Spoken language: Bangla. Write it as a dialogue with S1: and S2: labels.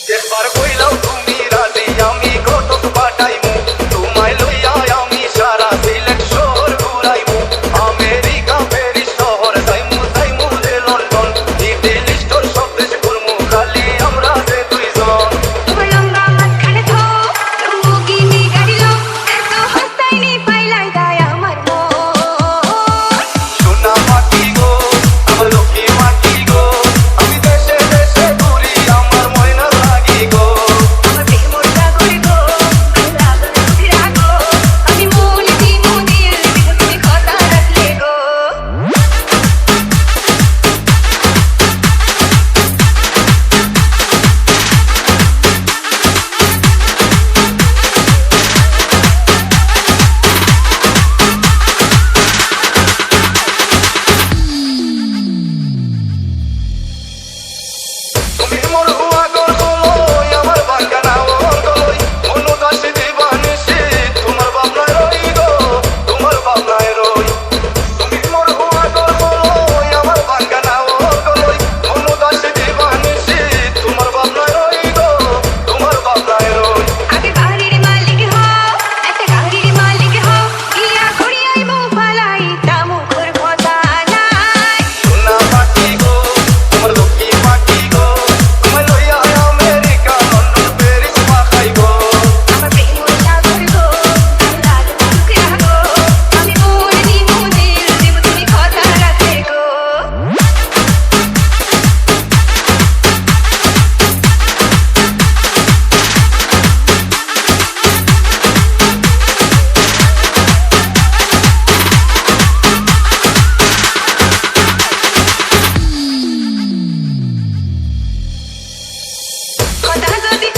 S1: একবার কইলাও তুমি রাজি আমি কতক পাঠাইমু তোমায় লইয়া আমি সারা সিলেট শহর ঘুরাইমু আমেরিকা প্যারিস শহর যাইমু যাইমু যে লন্ডন ইতালি স্টোর সব দেশ ঘুরমু খালি আমরা যে দুইজন
S2: তোমার লম্বা মাঝখানে থো লম্বরগিনি গাড়ি লো এত হাসতাই নি পাইলাই গায় আমার মন
S1: সোনা মাটি গো আমার লক্ষ্মী মাটি গো আমি দেশে দেশে ঘুরি আমার ময়না লাগি গো
S2: আমার প্রেম সাগর গো আল্লাহ তুমি রাখো আমি মন দিল তুমি কথা রাখলে গো
S1: তুমি মোর হুয়া গর গলই আমার বাগানা ওর গলই মনো দাসী দিবানিসি তোমার বাবনায় রই গো তোমার বাবনায় রই তুমি মোর হুয়া গর গলই আমার বাগানা ওর গলই মনো দাসী দিবানিসি তোমার বাবনায় রই গো তোমার বাবনায় রই
S2: আগে গাড়ির মালিক হও একটা গাড়ির মালিক হও ইয়া ঘুরিয়াইবো পালাই তা মুখের কথা নাই
S1: সোনা মাটি গো তোমার লক্ষ্মী মাটি গো তোমায় লইয়া আমেরিকা লন্ডন প্যারিস পাঠাই গো
S2: আমার প্রেম সাগর গো আল্লাহ তুমি রাখো আমি মন দিল তুমি কথা রাখলে গো কথা যদি